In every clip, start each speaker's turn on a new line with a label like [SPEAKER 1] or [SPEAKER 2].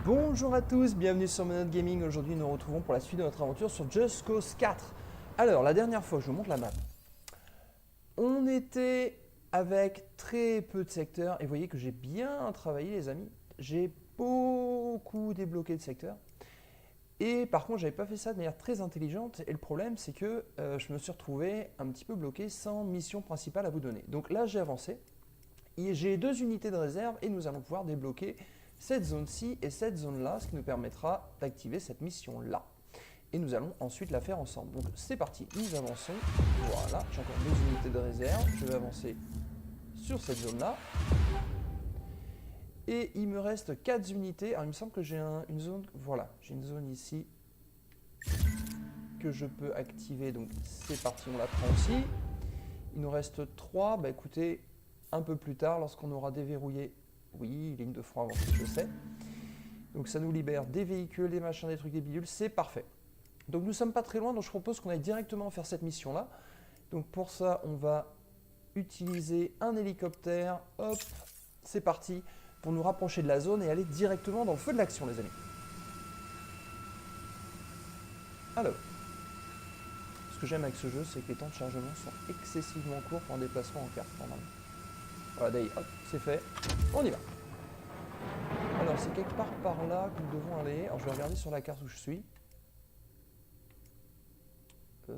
[SPEAKER 1] Bonjour à tous, bienvenue sur Menottes Gaming. Aujourd'hui nous nous retrouvons pour la suite de notre aventure sur Just Cause 4. Alors la dernière fois, je vous montre la map. On était avec très peu de secteurs et vous voyez que j'ai bien travaillé les amis. J'ai beaucoup débloqué de secteurs. Et par contre j'avais pas fait ça de manière très intelligente et le problème c'est que je me suis retrouvé un petit peu bloqué sans mission principale à vous donner. Donc là j'ai avancé. Et j'ai 2 unités de réserve et nous allons pouvoir débloquer cette zone-ci et cette zone-là, ce qui nous permettra d'activer cette mission-là. Et nous allons ensuite la faire ensemble. Donc c'est parti, nous avançons. Voilà, j'ai encore 2 unités de réserve. Je vais avancer sur cette zone-là. Et il me reste 4 unités. Alors il me semble que j'ai une zone... Voilà, j'ai une zone ici que je peux activer. Donc c'est parti, on la prend aussi. Il nous reste 3. Bah écoutez, un peu plus tard, lorsqu'on aura déverrouillé... Oui, ligne de front avancée, je sais. Donc ça nous libère des véhicules, des machins, des trucs, des bidules, c'est parfait. Donc nous sommes pas très loin, donc je propose qu'on aille directement faire cette mission-là. Donc pour ça, on va utiliser un hélicoptère. Hop, c'est parti, pour nous rapprocher de la zone et aller directement dans le feu de l'action, les amis. Alors, ce que j'aime avec ce jeu, c'est que les temps de chargement sont excessivement courts pour un déplacement en carte, normalement. Voilà, d'ailleurs, hop, c'est fait. On y va. Alors, c'est quelque part par là que nous devons aller. Alors, je vais regarder sur la carte où je suis.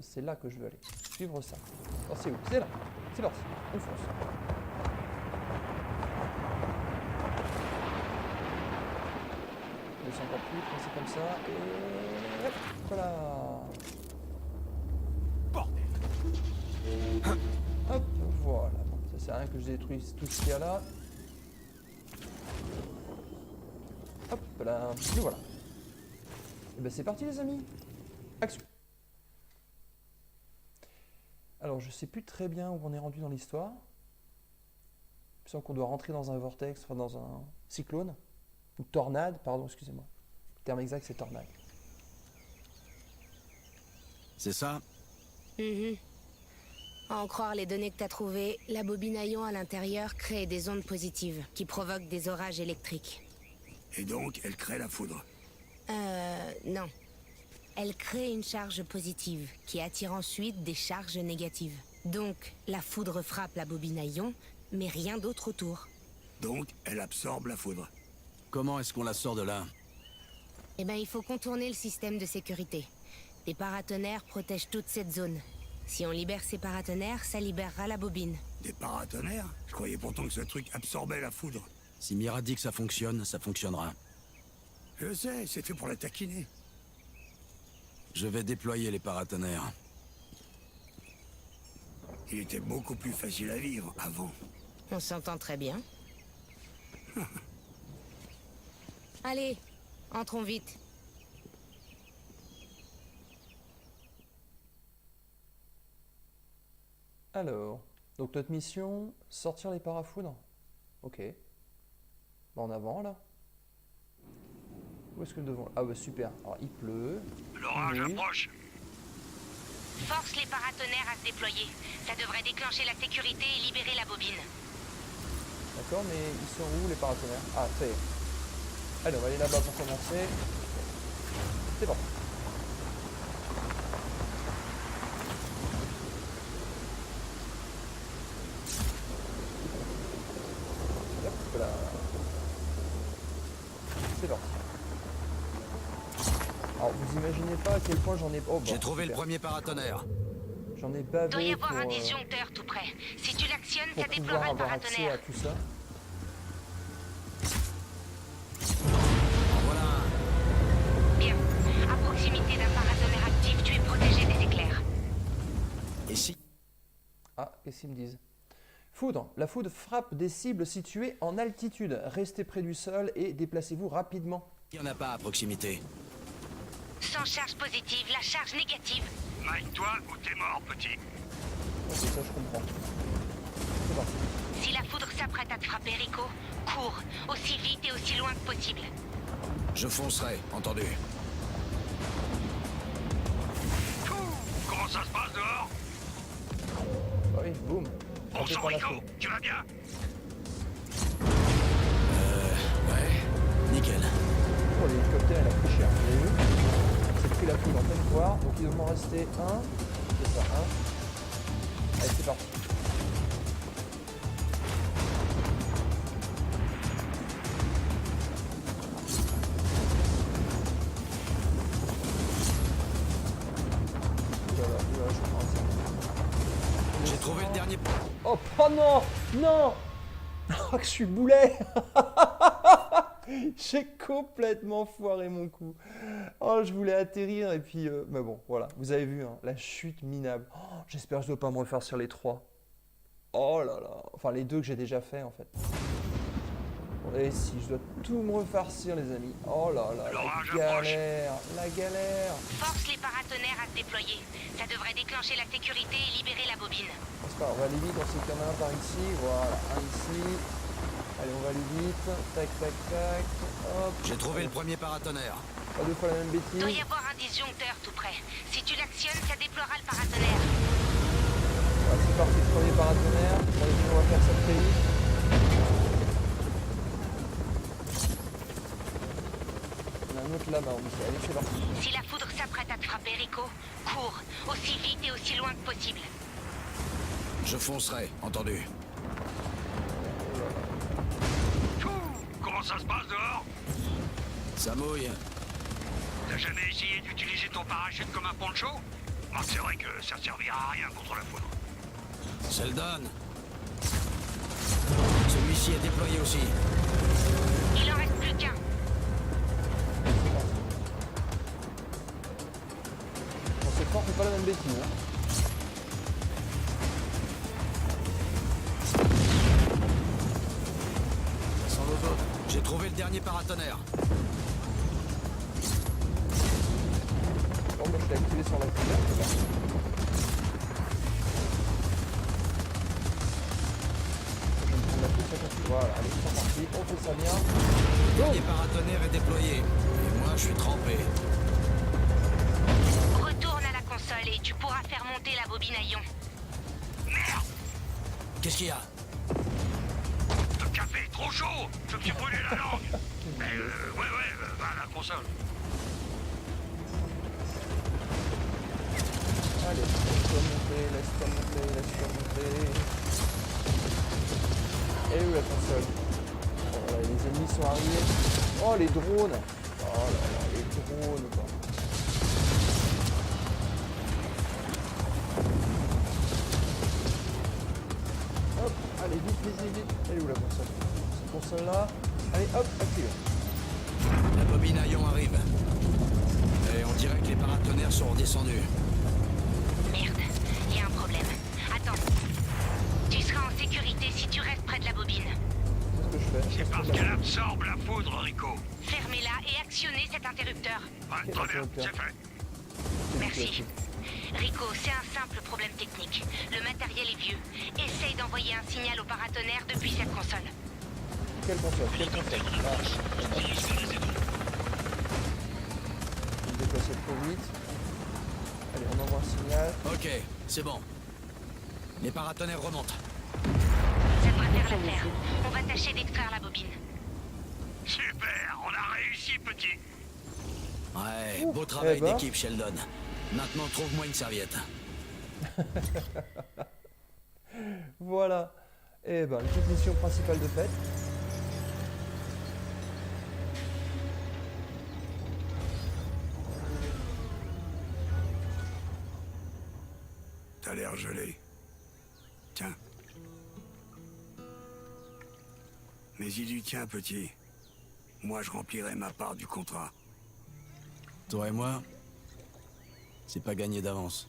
[SPEAKER 1] C'est là que je veux aller. Suivre ça. Alors, c'est où? C'est là. C'est parti. On fonce. On descend encore plus, c'est comme ça. Et hop, voilà. Hop, voilà. Ça sert à rien que je détruise tout ce qu'il y a là. Hop là, et voilà. Et ben c'est parti les amis. Action. Alors je sais plus très bien où on est rendu dans l'histoire. Il semble qu'on doit rentrer dans un vortex, enfin dans un cyclone. Une tornade, pardon, excusez-moi. Le terme exact c'est tornade.
[SPEAKER 2] C'est ça?
[SPEAKER 3] À en croire les données que t'as trouvées, la bobine à ion à l'intérieur crée des ondes positives qui provoquent des orages électriques.
[SPEAKER 2] Et donc, elle crée la foudre.
[SPEAKER 3] Non. Elle crée une charge positive qui attire ensuite des charges négatives. Donc, la foudre frappe la bobine à ion, mais rien d'autre autour.
[SPEAKER 2] Donc, elle absorbe la foudre. Comment est-ce qu'on la sort de là?
[SPEAKER 3] Eh ben, il faut contourner le système de sécurité. Les paratonnerres protègent toute cette zone. Si on libère ces paratonnerres, ça libérera la bobine.
[SPEAKER 2] Des paratonnerres? Je croyais pourtant que ce truc absorbait la foudre. Si Mira dit que ça fonctionne, ça fonctionnera. Je sais, c'est fait pour la taquiner. Je vais déployer les paratonnerres. Il était beaucoup plus facile à vivre avant.
[SPEAKER 3] On s'entend très bien. Allez, entrons vite.
[SPEAKER 1] Alors, donc notre mission, sortir les parafoudres. Ok. Bon, en avant là. Où est-ce que nous devons... Ah bah super, alors il pleut.
[SPEAKER 2] L'orage approche.
[SPEAKER 3] Force les paratonnerres à se déployer. Ça devrait déclencher la sécurité et libérer la bobine.
[SPEAKER 1] D'accord, mais ils sont où les paratonnerres? Ah, ça y est. Allez, on va aller là-bas pour commencer. C'est bon. Hop là. C'est parti. Alors, vous imaginez pas à quel point j'en ai... Oh, bon,
[SPEAKER 2] J'ai trouvé
[SPEAKER 1] super.
[SPEAKER 2] le premier paratonnerre.
[SPEAKER 1] J'en ai bavé
[SPEAKER 3] Doit y avoir
[SPEAKER 1] pour,
[SPEAKER 3] un disjoncteur tout près. Si tu l'actionnes,
[SPEAKER 1] pour
[SPEAKER 3] ça
[SPEAKER 1] pouvoir
[SPEAKER 3] déploiera le
[SPEAKER 1] avoir accès à
[SPEAKER 3] paratonnerre.
[SPEAKER 1] tout ça.
[SPEAKER 2] Voilà.
[SPEAKER 3] Bien. À proximité d'un paratonnerre actif, tu es protégé des éclairs.
[SPEAKER 2] Et si?
[SPEAKER 1] Ah, qu'est-ce qu'ils me disent? Foudre. La foudre frappe des cibles situées en altitude. Restez près du sol et déplacez-vous rapidement.
[SPEAKER 2] Il n'y en a pas à proximité.
[SPEAKER 3] Sans charge positive, la charge négative.
[SPEAKER 2] Maille-toi ou t'es mort, petit.
[SPEAKER 1] Ok, ça je comprends. C'est parti.
[SPEAKER 3] Si la foudre s'apprête à te frapper, Rico, cours, aussi vite et aussi loin que possible.
[SPEAKER 2] Je foncerai, entendu. Comment ça se passe dehors?
[SPEAKER 1] Ah oui, boum.
[SPEAKER 2] Bon
[SPEAKER 1] Frappé
[SPEAKER 2] sang,
[SPEAKER 1] par la
[SPEAKER 2] Rico,
[SPEAKER 1] foudre.
[SPEAKER 2] tu vas bien? Ouais, nickel.
[SPEAKER 1] Oh l'hélicoptère il a pris cher. Vous avez vu? C'est pris la foudre en pleine poire. Donc il doit m'en rester un. C'est ça, un. Allez, c'est parti.
[SPEAKER 2] J'ai trouvé le dernier...
[SPEAKER 1] Oh, oh non! Non! Oh, que je suis boulet! J'ai complètement foiré mon coup. Oh, je voulais atterrir et puis... mais bon, voilà. Vous avez vu, hein, la chute minable. Oh, j'espère que je ne dois pas me refaire sur les 3. Oh là là. Enfin, les 2 que j'ai déjà fait, en fait. Et si, je dois tout me refarcir, les amis. Oh là là, la galère. La galère.
[SPEAKER 3] Force les paratonnerres à se déployer. Ça devrait déclencher la sécurité et libérer la bobine.
[SPEAKER 1] C'est pas grave, on va aller vite. On sait qu'il y en a un par ici. Voilà, un ici. Allez, on va aller vite. Tac, tac, tac. Hop.
[SPEAKER 2] J'ai trouvé le premier paratonnerre.
[SPEAKER 1] Pas deux fois la même bêtise.
[SPEAKER 3] Il doit y avoir un disjoncteur tout près. Si tu l'actionnes, ça déploiera le paratonnerre.
[SPEAKER 1] Voilà, c'est parti, le premier paratonnerre. On va faire ça très vite. Il y en a un autre là-bas, on sait. Allez, c'est parti.
[SPEAKER 3] Si la foudre s'apprête à te frapper, Rico, cours. Aussi vite et aussi loin que possible.
[SPEAKER 2] Je foncerai, entendu.
[SPEAKER 4] Comment ça se passe dehors?
[SPEAKER 2] Ça mouille.
[SPEAKER 4] T'as jamais essayé d'utiliser ton parachute comme un poncho? Ah, c'est vrai que ça servira à rien contre la foudre.
[SPEAKER 2] Sheldon. Celui-ci est déployé aussi.
[SPEAKER 3] Il en reste plus qu'un.
[SPEAKER 1] Bon, c'est fort, c'est pas la même bêtise. Hein.
[SPEAKER 2] Sans nos autres. J'ai trouvé le dernier paratonnerre.
[SPEAKER 1] Bon, moi je l'ai activé sur la couleur. Voilà, allez, c'est parti, on fait ça bien.
[SPEAKER 2] Le dernier paratonnerre est déployé. Et moi, je suis trempé.
[SPEAKER 3] Retourne à la console et tu pourras faire monter la bobine à ion.
[SPEAKER 4] Merde!
[SPEAKER 2] Qu'est-ce qu'il y a?
[SPEAKER 4] Le café est trop chaud! Je me suis brûlé la langue! Mais va à la console.
[SPEAKER 1] Allez, laisse-toi monter, laisse-toi monter, laisse-toi monter. Et où la console? Oh, voilà, les ennemis sont arrivés. Oh, les drones! Oh là là, les drones, quoi. Hop, allez, vite, vite, vite, vite. Elle est où la console? Cette console-là. Allez, hop, active.
[SPEAKER 2] La bobine à ion arrive. Et on dirait que les paratonnerres sont redescendus.
[SPEAKER 3] Merde, il y a un problème. Attends. Tu seras en sécurité si tu restes près de la bobine.
[SPEAKER 1] C'est ce que je fais.
[SPEAKER 4] C'est parce qu'elle absorbe la foudre, Rico.
[SPEAKER 3] Fermez-la et actionnez cet interrupteur.
[SPEAKER 4] Ouais, très bien, c'est fait.
[SPEAKER 3] Merci. Rico, c'est un simple problème technique. Le matériel est vieux. Essaye d'envoyer un signal au paratonnerre depuis cette console.
[SPEAKER 1] Quelle console? Quelle console? Ah. Je vais me déplacer trop vite. Allez, on envoie un signal.
[SPEAKER 2] Ok, c'est bon. Les paratonnerres remontent.
[SPEAKER 3] Ça devrait faire l'affaire. On va tâcher d'extraire la bobine.
[SPEAKER 4] Super, on a réussi, petit.
[SPEAKER 2] Ouais,
[SPEAKER 1] Ouh,
[SPEAKER 2] beau travail
[SPEAKER 1] eh ben.
[SPEAKER 2] d'équipe, Sheldon. Maintenant, trouve-moi une serviette.
[SPEAKER 1] Voilà. Et ben, une petite mission principale de fête.
[SPEAKER 4] T'as l'air gelé. Tiens. Mais il lui tient, petit. Moi, je remplirai ma part du contrat.
[SPEAKER 2] Toi et moi, c'est pas gagné d'avance.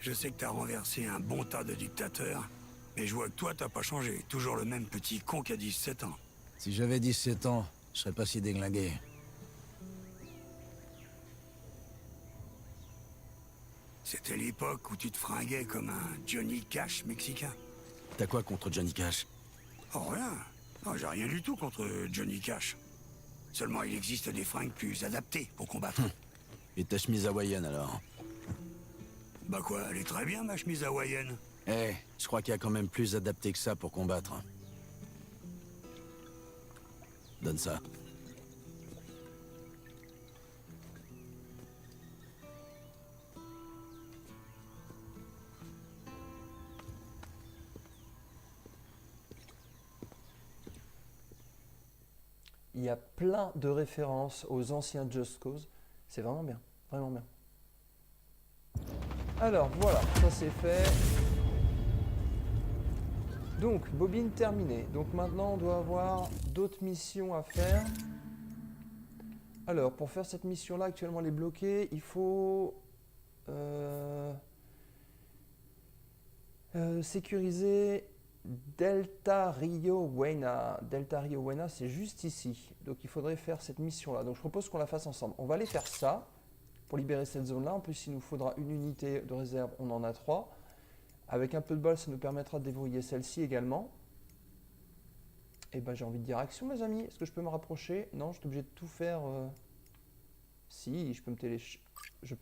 [SPEAKER 4] Je sais que t'as renversé un bon tas de dictateurs, mais je vois que toi, t'as pas changé. Toujours le même petit con qui a 17 ans.
[SPEAKER 2] Si j'avais 17 ans, je serais pas si déglingué.
[SPEAKER 4] C'était l'époque où tu te fringuais comme un Johnny Cash mexicain.
[SPEAKER 2] T'as quoi contre Johnny Cash?
[SPEAKER 4] Oh, rien. Non, j'ai rien du tout contre Johnny Cash. Seulement, il existe des fringues plus adaptées pour combattre.
[SPEAKER 2] Et ta chemise hawaïenne, alors?
[SPEAKER 4] Bah quoi, elle est très bien, ma chemise hawaïenne.
[SPEAKER 2] Eh, je crois qu'il y a quand même plus adapté que ça pour combattre. Donne ça.
[SPEAKER 1] Il y a plein de références aux anciens Just Cause. C'est vraiment bien, vraiment bien. Alors voilà, ça c'est fait. Donc, bobine terminée. Donc maintenant, on doit avoir d'autres missions à faire. Alors, pour faire cette mission-là, actuellement elle est bloquée, il faut sécuriser Delta Rio Buena. Delta Rio Buena, c'est juste ici. Donc il faudrait faire cette mission-là. Donc je propose qu'on la fasse ensemble. On va aller faire ça pour libérer cette zone-là. En plus, il nous faudra une unité de réserve. On en a 3. Avec un peu de bol, ça nous permettra de déverrouiller celle-ci également. Et ben j'ai envie de dire action, mes amis. Est-ce que je peux me rapprocher? Non, je suis obligé de tout faire. Si, je peux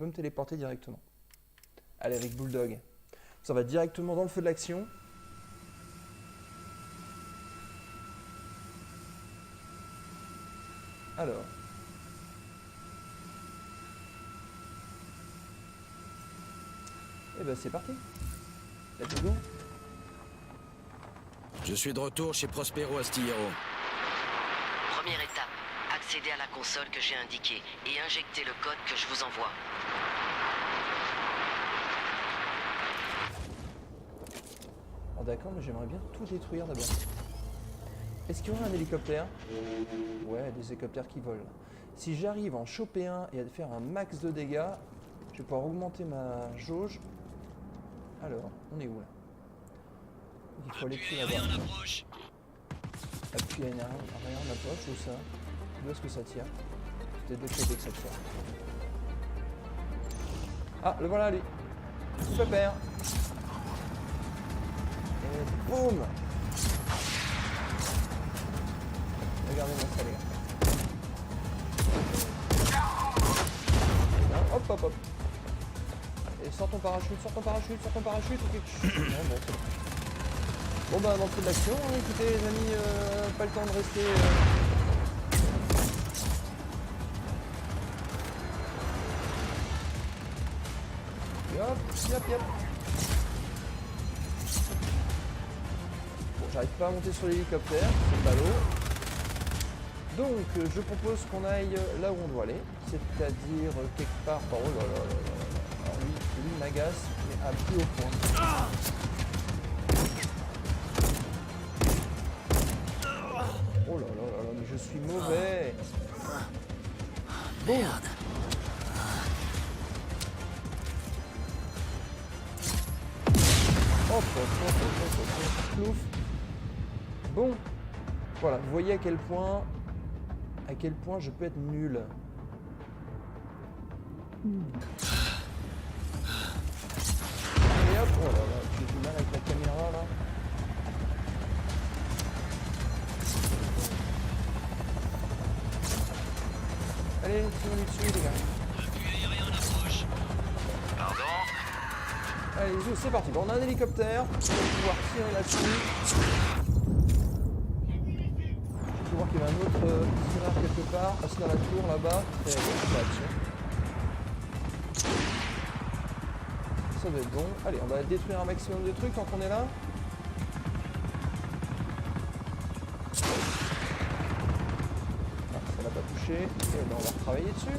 [SPEAKER 1] me téléporter directement. Allez, avec Bulldog. Ça va directement dans le feu de l'action. Alors. Et ben c'est parti. Let's go.
[SPEAKER 2] Je suis de retour chez Prospero Astillero.
[SPEAKER 5] Première étape, accéder à la console que j'ai indiquée et injecter le code que je vous envoie.
[SPEAKER 1] Oh, d'accord, mais j'aimerais bien tout détruire d'abord. Est-ce qu'il y aura un hélicoptère? Ouais, des hélicoptères qui volent. Si j'arrive à en choper un et à faire un max de dégâts, je vais pouvoir augmenter ma jauge. Alors, on est où là? Il faut aller plus là-bas. Appui aérien en approche, où ça? D'où est-ce que ça tire? Peut-être de l'autre côté que ça tire. Ah, le voilà lui. Super. Et boum. Regardez-moi ça les gars. Là, hop hop hop. Et sors ton parachute ou quelque chose. Non, bon, c'est bon. Bon bah dans le feu de l'action, hein, écoutez les amis, pas le temps de rester... Hop, hop, hop. Bon, j'arrive pas à monter sur l'hélicoptère, c'est ballot. Donc je propose qu'on aille là où on doit aller, c'est-à-dire quelque part par... Oh là là là là là. Alors lui m'agace, mais à plus haut point. Oh là là là là, mais je suis mauvais. Bon.
[SPEAKER 2] Merde.
[SPEAKER 1] Hop, plouf. Bon. Voilà, vous voyez à quel point je peux être nul. Allez hop, oh là là, j'ai du mal avec la caméra là. Allez, tirez dessus les gars.
[SPEAKER 5] Pardon?
[SPEAKER 1] Allez, c'est parti. Bon, on a un hélicoptère. On va pouvoir tirer là-dessus. Je peux voir qu'il y a un autre tireur quelque part. Ah, c'est dans la tour là-bas. Très bien, ça doit être bon. Allez, on va détruire un maximum de trucs tant qu'on est là. Ah, ça l'a pas touché. Et ben, on va retravailler dessus.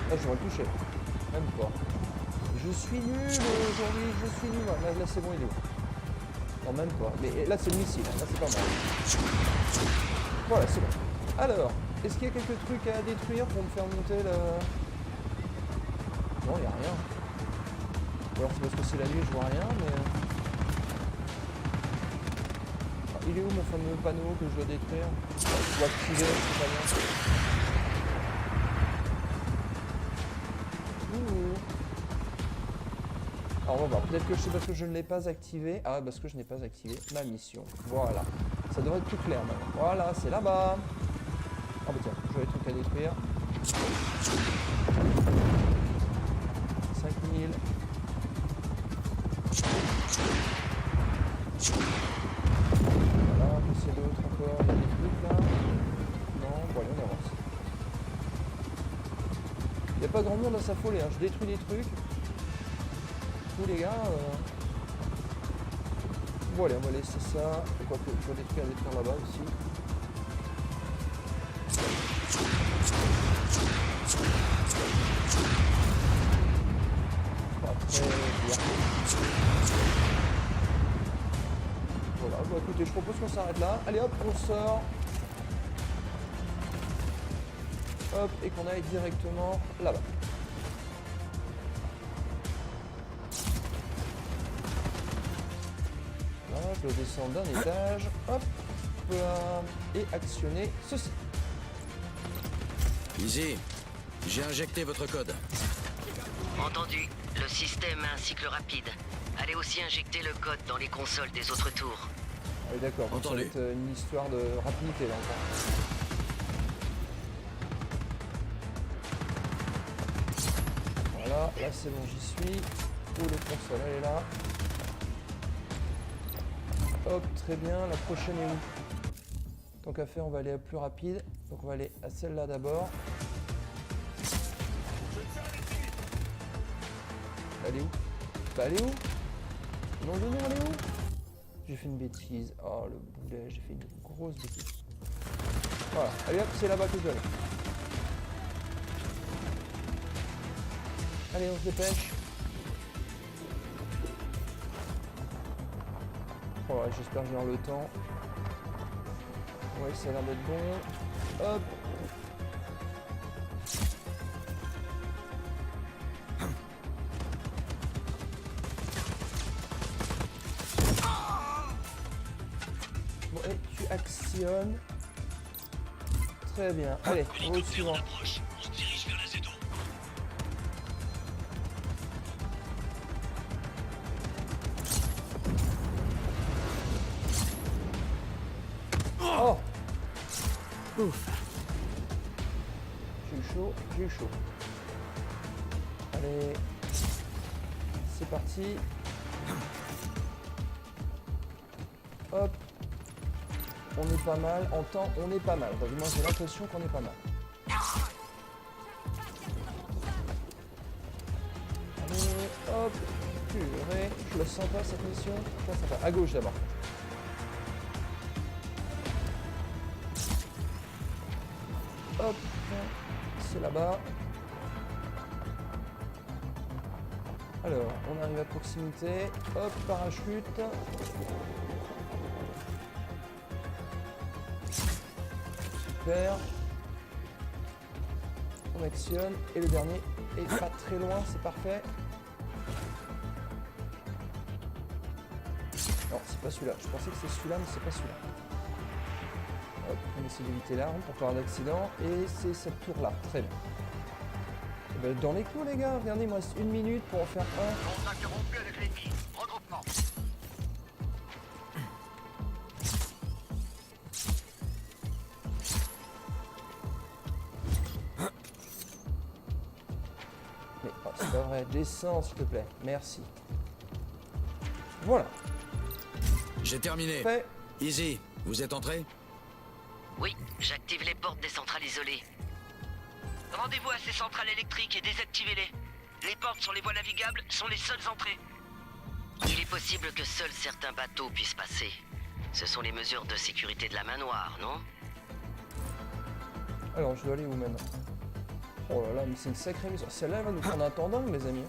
[SPEAKER 1] Là, je vais le toucher. Même pas. Je suis nul aujourd'hui, je suis nul. Là c'est bon, il est où? Non, même pas. Mais là, c'est le missile. Là, c'est pas mal. Voilà, c'est bon. Alors, est-ce qu'il y a quelques trucs à détruire pour me faire monter la... Non, il n'y a rien. Ou alors c'est parce que c'est la nuit, je vois rien, mais... Ah, il est où mon fameux panneau que je dois détruire? Je dois activer, c'est pas bien. Alors on va voir, peut-être que c'est parce que je ne l'ai pas activé. Ah, parce que je n'ai pas activé ma mission. Voilà, ça devrait être tout clair maintenant. Voilà, c'est là-bas. Ah bah tiens, je vois les trucs à détruire. 5000 tranquille. Voilà, qu'est-ce qu'il y a d'autre encore? Il y a des trucs là? Non, bon allez, on avance. Il n'y a pas grand monde à s'affoler, hein. Je détruis des trucs. Tous les gars. Bon allez, on va laisser ça. Quoique, je vois des trucs à détruire là-bas aussi. Pas très bien. Voilà, bon écoutez, je propose qu'on s'arrête là. Allez hop, on sort. Hop, et qu'on aille directement là-bas. Voilà, je dois descendre d'un étage. Hop, et actionner ceci.
[SPEAKER 2] Easy, j'ai injecté votre code.
[SPEAKER 5] Entendu. Le système a un cycle rapide. Allez aussi injecter le code dans les consoles des autres tours.
[SPEAKER 1] Ah oui, d'accord, donc ça va
[SPEAKER 2] Entendu.
[SPEAKER 1] être une histoire de rapidité là encore. Voilà, là c'est bon, j'y suis. Où le console, elle est là. Hop, très bien, la prochaine est où? Tant qu'à faire, on va aller à plus rapide. Donc on va aller à celle-là d'abord. Elle est où? Bah elle est où? Non, non, non, elle est où? J'ai fait une bêtise. Oh le boulet, j'ai fait une grosse bêtise. Voilà, allez hop, c'est là-bas que je dois aller. Allez, on se dépêche. Oh ouais, j'espère que j'ai le temps. Ouais, ça a l'air d'être bon. Hop. Bon, et tu actionnes. Très bien. Allez, on va au suivant. Oh!
[SPEAKER 3] Ouf.
[SPEAKER 1] J'ai eu chaud, j'ai eu chaud. Allez, c'est parti. Hop. On est pas mal. En temps, on est pas mal. Enfin, du moins, j'ai l'impression qu'on est pas mal. Allez, hop. Purée. Je la sens pas cette mission. Très sympa. À gauche d'abord. Hop. C'est là-bas. Alors, on arrive à proximité. Hop, parachute. Super. On actionne. Et le dernier est pas très loin, c'est parfait. Non, c'est pas celui-là. Je pensais que c'était celui-là, mais c'est pas celui-là. Hop, on essaie d'éviter l'arme pour pas avoir d'accident. Et c'est cette tour-là. Très bien. Et ben, dans les clous, les gars. Regardez, il me reste 1 minute pour en faire un.
[SPEAKER 4] Contact rompu avec l'ennemi. Regroupement.
[SPEAKER 1] Mais oh, c'est pas vrai. Descends, s'il te plaît. Merci. Voilà.
[SPEAKER 2] J'ai terminé.
[SPEAKER 1] Fait.
[SPEAKER 2] Easy, vous êtes entré?
[SPEAKER 5] Oui, j'active les portes des centrales isolées. Rendez-vous à ces centrales électriques et désactivez-les. Les portes sur les voies navigables sont les seules entrées. Il est possible que seuls certains bateaux puissent passer. Ce sont les mesures de sécurité de la main noire, non?
[SPEAKER 1] Alors, je dois aller où maintenant? Oh là là, mais c'est une sacrée mission. Celle-là, elle va nous prendre un temps dingue, mes amis.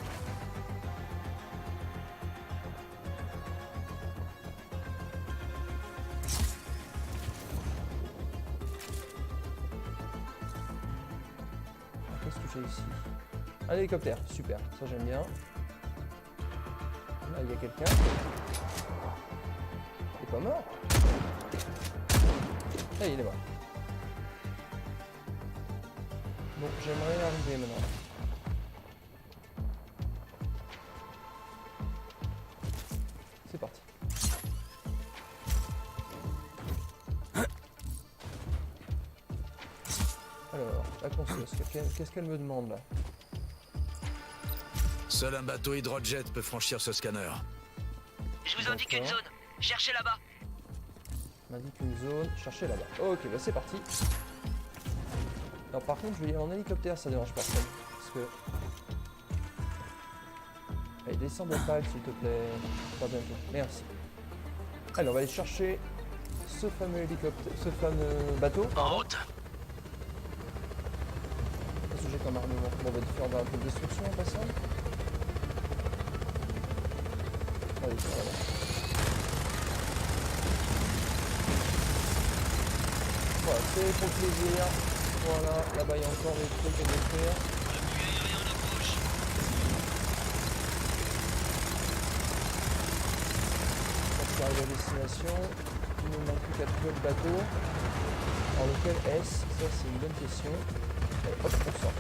[SPEAKER 1] Qu'est-ce que j'ai ici? Un hélicoptère, super, ça j'aime bien. Là, il y a quelqu'un. Il est pas mort? Ah, il est mort. Bon, j'aimerais arriver maintenant. C'est parti. Alors, la conscience, qu'est-ce qu'elle me demande là?
[SPEAKER 2] Seul un bateau hydrojet peut franchir ce scanner.
[SPEAKER 5] Je vous indique une
[SPEAKER 1] D'accord.
[SPEAKER 5] zone. Cherchez là-bas.
[SPEAKER 1] M'indique une zone, cherchez là-bas. Ok, bah c'est parti. Alors par contre, je vais y aller en hélicoptère, ça dérange personne. Parce que... Allez, descends de pack, s'il te plaît. Pas bientôt. Merci. Allez, on va aller chercher ce fameux hélicoptère, ce fameux bateau.
[SPEAKER 2] En route.
[SPEAKER 1] Qu'est-ce que j'ai comme armement? Bon, on va faire un peu de destruction en passant. Allez, ça va. Voilà, c'est pour le plaisir. Voilà, là-bas il y a encore des trucs à détruire. Quand tu arrives à destination, il ne manque plus qu'à trouver le bateau. Alors lequel est-ce? Ça c'est une bonne question. Allez, hop, on sort.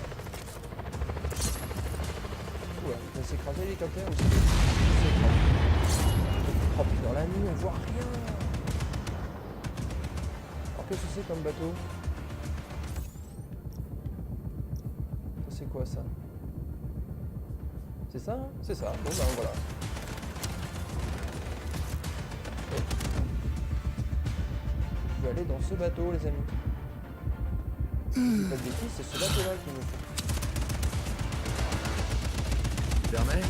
[SPEAKER 1] Oula, ça s'est écrasé l'hélicoptère ou c'est écrasé? Oh putain, dans la nuit on voit rien. Alors qu'est-ce que c'est comme bateau? Ça c'est quoi ça? C'est ça hein? C'est ça, bon ben voilà. Et je vais aller dans ce bateau les amis. Si je dis pas de bêtises, c'est ce bateau là qu'il me faut.
[SPEAKER 2] Permet.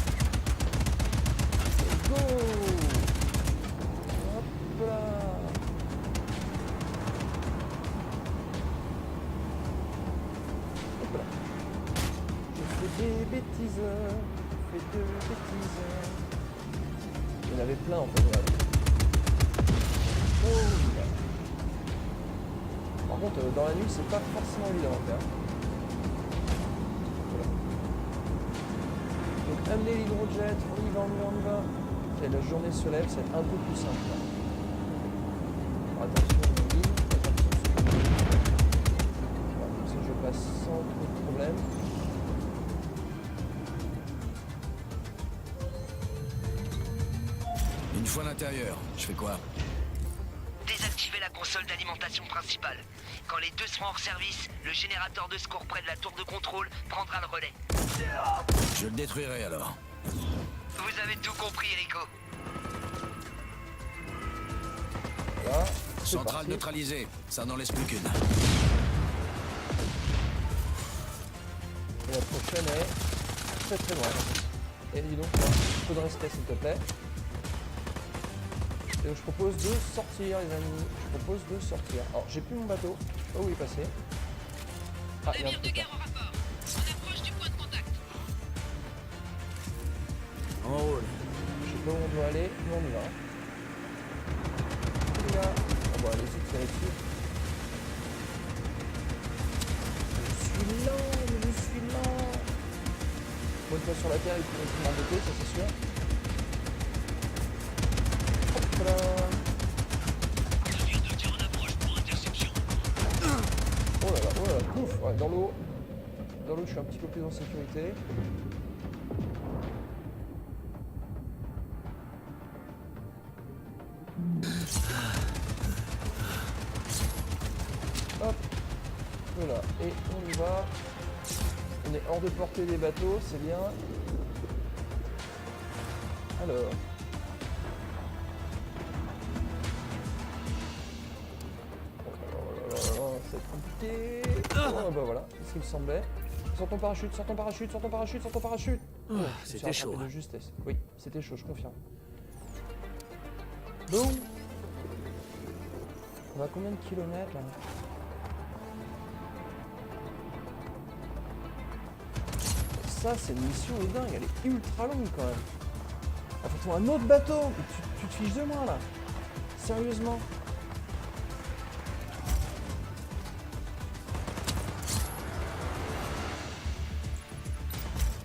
[SPEAKER 1] Let's go! Hop là! Hop là! Je fais des bêtises, je fais de bêtises. Il y en avait plein en fait. Voilà. Oh, là. Par contre, dans la nuit, c'est pas forcément évident à faire. Voilà. Donc amener l'hydrojet, on y va, on y va, on y va. Ok, la journée se lève, c'est un peu plus simple. Là. Alors, attention, on ligne, attention sur le ligne. Voilà, comme ça je passe sans trop de problème.
[SPEAKER 2] Une fois à l'intérieur, je fais quoi?
[SPEAKER 5] Désactivez la console d'alimentation principale. Quand les deux seront hors service, le générateur de secours près de la tour de contrôle prendra le relais.
[SPEAKER 2] Je le détruirai alors.
[SPEAKER 5] Vous avez tout compris, Rico.
[SPEAKER 1] Voilà, c'est
[SPEAKER 2] Centrale
[SPEAKER 1] parti.
[SPEAKER 2] neutralisée, ça n'en laisse plus qu'une.
[SPEAKER 1] Et la prochaine est très très loin. Et dis donc, là, un peu de respect s'il te plaît. Et donc, je propose de sortir les amis. Je propose de sortir. Alors j'ai plus mon bateau. Je sais pas où il est passé. Ah, il y a un truc là.
[SPEAKER 5] au rapport. On approche du point de contact.
[SPEAKER 2] En roule.
[SPEAKER 1] Je sais pas où on doit aller, mais on y va. Les gars, on va aller essayer de tirer dessus. Je suis lent, mais je suis lent. Bon, une fois sur la terre, il faut m'embêter, ça c'est sûr. Hop là. Oh là là, ouf, ouais, dans l'eau. Dans l'eau, je suis un petit peu plus en sécurité. Hop, voilà, et on y va. On est hors de portée des bateaux, c'est bien. Alors. Oh là là là là, ça va être compliqué. Oh bah voilà, c'est ce qu'il me semblait. Sors ton parachute, sors ton parachute, sors ton parachute, sors ton parachute. Oh, je me suis
[SPEAKER 2] c'était chaud.
[SPEAKER 1] rattrapé de justesse. Oui, c'était chaud, je confirme. Boum. On va à combien de kilomètres là? Ça, c'est une mission de dingue, elle est ultra longue quand même. Ah, faut trouver un autre bateau, mais tu te fiches de moi là. Sérieusement.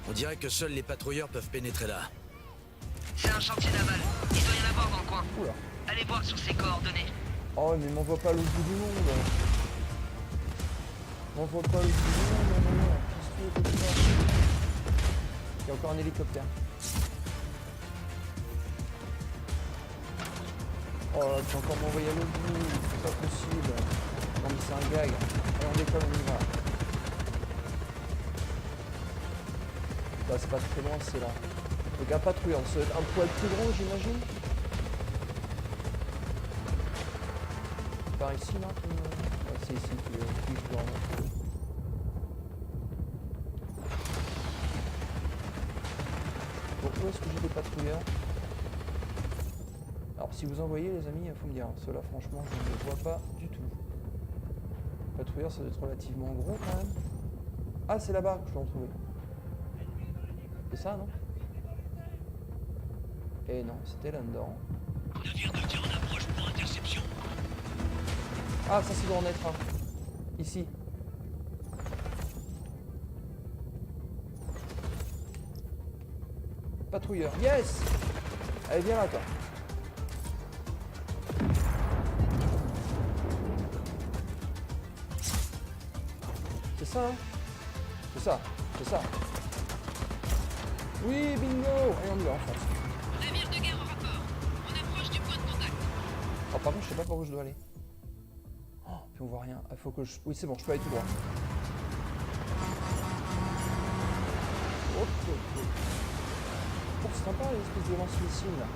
[SPEAKER 2] On dirait que seuls les patrouilleurs peuvent pénétrer là.
[SPEAKER 5] C'est un chantier naval. Il doit y en avoir dans le coin.
[SPEAKER 1] Oula.
[SPEAKER 5] Allez voir sur ses coordonnées.
[SPEAKER 1] Oh, mais m'envoie pas à l'autre bout du monde. M'envoie pas à l'autre bout du monde, non, non, non. Qu'est-ce que tu veux que je fasse? Il y a encore un hélicoptère. Oh là, tu vas encore m'envoyer à l'autre bout. C'est pas possible. Non, mais c'est un gag. Allez, on décolle, on y va. Bah, c'est pas très loin, c'est là. Donc un patrouilleur, ça va être un poil plus grand, j'imagine. Par ici, là. Ouais, c'est ici que je dois remonter. Bon, où est-ce que j'ai des patrouilleurs? Alors, si vous en voyez, les amis, il faut me dire. Ceux-là, franchement, je ne les vois pas du tout. Patrouilleur, ça doit être relativement gros, quand même. Ah, c'est là-bas que je dois en trouver. C'est ça, non? Et non, c'était là-dedans.
[SPEAKER 4] Navire de tir en approche pour interception.
[SPEAKER 1] Ah, ça, c'est doit en être un. Ici. Patrouilleur. Yes! Allez, viens là, toi. C'est ça, hein? C'est ça. C'est ça. Oui, bingo! Allez, on y va, en face.
[SPEAKER 5] Navire de guerre au rapport. On approche du point de contact.
[SPEAKER 1] Oh, par contre, je sais pas par où je dois aller. Oh, puis on voit rien. Il faut que je... Oui, c'est bon, je peux aller tout droit. Hop, hop, hop. Oh, c'est sympa, l'espèce de lance-missile, là.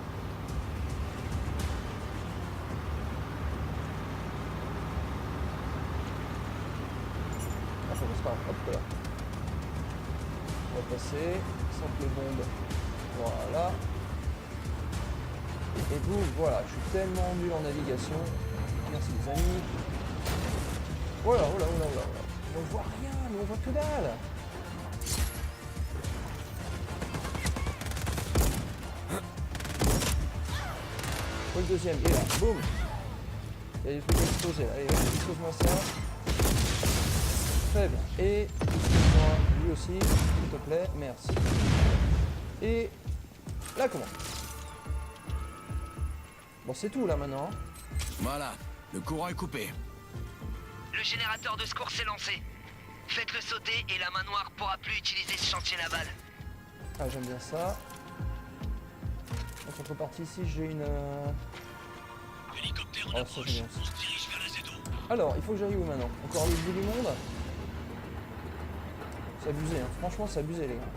[SPEAKER 1] Ah, ça passe pas. Hop, là. On va passer. Simple bombe. Voilà. Et boum, voilà. Je suis tellement nul en navigation. Merci les amis. Oh là, oh là, oh là, oh là, oh là. On voit rien, mais on voit que dalle. Oh, le deuxième, il est là. Boum. Il y a des trucs explosés là. Allez, expose-moi ça. Très bien. Et expose-moi lui aussi, s'il te plaît. Merci. Et là, comment? Bon, c'est tout là maintenant.
[SPEAKER 2] Voilà, le courant est coupé.
[SPEAKER 5] Le générateur de secours s'est lancé. Faites-le sauter et la main noire pourra plus utiliser ce chantier naval.
[SPEAKER 1] Ah, j'aime bien ça. En contrepartie, ici, j'ai une...
[SPEAKER 4] Hélicoptère en
[SPEAKER 1] Oh, ça,
[SPEAKER 4] approche.
[SPEAKER 1] c'est bien.
[SPEAKER 4] On se dirige vers la ZO.
[SPEAKER 1] Alors, il faut que j'aille où maintenant? Encore le bout du monde? C'est abusé, hein. Franchement, c'est abusé, les gars.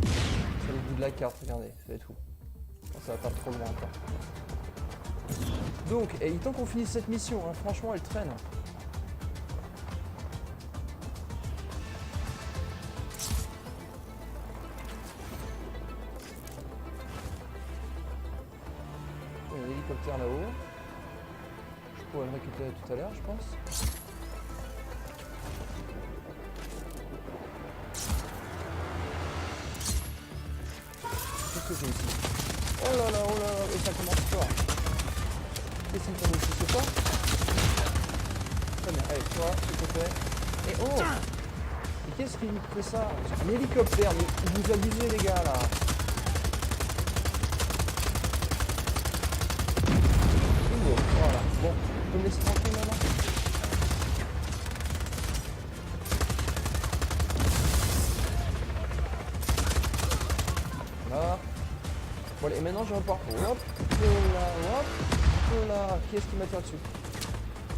[SPEAKER 1] C'est le bout de la carte, regardez, ça va être fou. Oh, ça va pas trop loin encore. Donc, et il est temps qu'on finisse cette mission, hein. Franchement, elle traîne. Il y a un hélicoptère là-haut. Je pourrais le récupérer tout à l'heure, je pense. Qu'est-ce que j'ai ici? Oh là là, oh là là, et ça commence fort. Qu'est-ce qu'il me tombe ici? C'est quoi? Très bien, allez, toi, s'il te plaît. Et oh! Mais qu'est-ce qui me fait ça? Un hélicoptère, mais vous abusez les gars là! Bingo, voilà. Bon, tu peux me laisser tranquille maintenant? Voilà. Bon, allez, et maintenant je vais pouvoir. Hop, là. Qui est-ce qui m'a tiré dessus?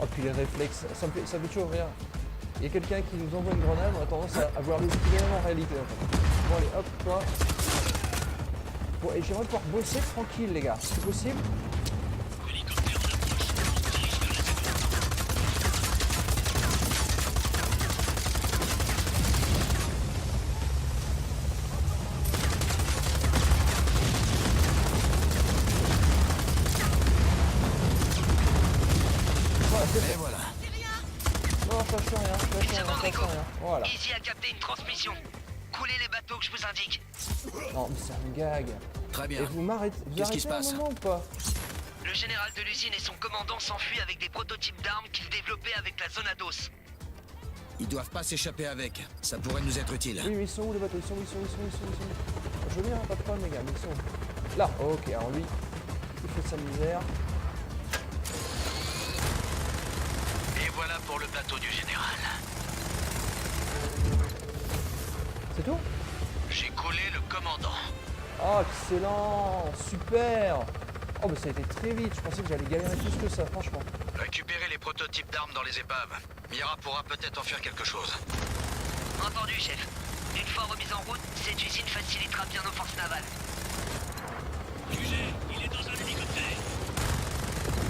[SPEAKER 1] Oh, puis les réflexes, ça me fait toujours rire. Il y a quelqu'un qui nous envoie une grenade, on a tendance à voir les équivalents en réalité. En fait. Bon, allez, hop, toi. Bon, et j'aimerais pouvoir bosser tranquille, les gars. C'est possible?
[SPEAKER 4] Hélicoptère en approche. On se dirige vers la ZO.
[SPEAKER 1] Voilà, c'est
[SPEAKER 2] Et
[SPEAKER 1] fait.
[SPEAKER 2] voilà.
[SPEAKER 1] Non, je lâche rien, je lâche rien, je lâche rien. Voilà.
[SPEAKER 5] Easy a capté une transmission. Coulez les bateaux que je vous indique.
[SPEAKER 1] Non, mais c'est un gag.
[SPEAKER 2] Très
[SPEAKER 1] Et
[SPEAKER 2] bien.
[SPEAKER 1] vous m'arrêtez, vous
[SPEAKER 2] Qu'est-ce qui
[SPEAKER 1] arrêtez
[SPEAKER 2] se
[SPEAKER 1] un
[SPEAKER 2] passe?
[SPEAKER 1] moment ou pas?
[SPEAKER 5] Le général de l'usine et son commandant s'enfuient avec des prototypes d'armes qu'ils développaient avec la zone Ados.
[SPEAKER 2] Ils doivent pas s'échapper avec. Ça pourrait nous être utile.
[SPEAKER 1] Oui, mais ils sont où les bateaux? Ils sont où? Je veux bien, hein, pas de problème les gars, mais ils sont où? Là, ok, alors lui, il fait sa misère.
[SPEAKER 5] Et voilà pour le bateau du général.
[SPEAKER 1] C'est tout?
[SPEAKER 5] J'ai coulé le commandant.
[SPEAKER 1] Oh, excellent! Super! Oh, mais ça a été très vite, je pensais que j'allais galérer plus que ça, franchement.
[SPEAKER 2] Récupérez les prototypes d'armes dans les épaves. Mira pourra peut-être en faire quelque chose.
[SPEAKER 5] Entendu, chef. Une fois remise en route, cette usine facilitera bien nos forces navales.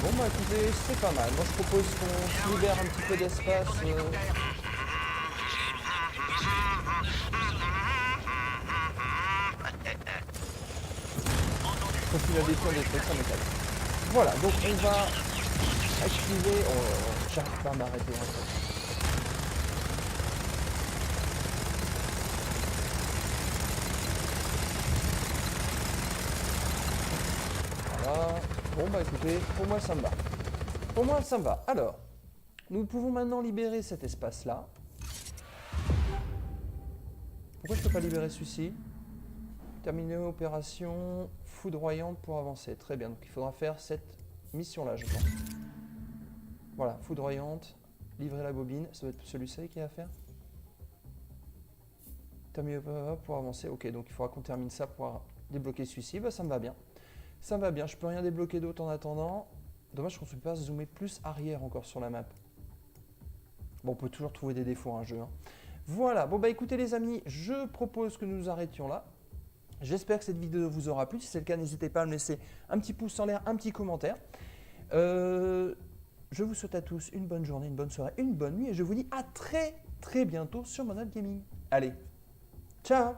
[SPEAKER 1] Bon bah écoutez, c'est pas mal. Moi je propose qu'on se libère un petit peu d'espace. Quand il a détruit des trucs, ça m'étonne. Voilà, donc on va activer... Oh, j'arrive pas à m'arrêter en fait. Voilà. Bon bah écoutez, pour moi ça me va. Pour moi ça me va. Alors, nous pouvons maintenant libérer cet espace-là. Pourquoi je peux pas libérer celui-ci? Terminer opération foudroyante pour avancer. Très bien, donc il faudra faire cette mission-là, je pense. Voilà, foudroyante, livrer la bobine. Ça doit être celui-ci qui a à faire. Terminer pour avancer. Ok, donc il faudra qu'on termine ça pour débloquer celui-ci. Bah, ça me va bien. Ça me va bien. Je peux rien débloquer d'autre en attendant. Dommage qu'on ne puisse pas zoomer plus arrière encore sur la map. Bon, on peut toujours trouver des défauts à un jeu. Hein. Voilà, bon bah écoutez les amis, je propose que nous nous arrêtions là. J'espère que cette vidéo vous aura plu. Si c'est le cas, n'hésitez pas à me laisser un petit pouce en l'air, un petit commentaire. Je vous souhaite à tous une bonne journée, une bonne soirée, une bonne nuit. Et je vous dis à très bientôt sur Monad Gaming. Allez, ciao!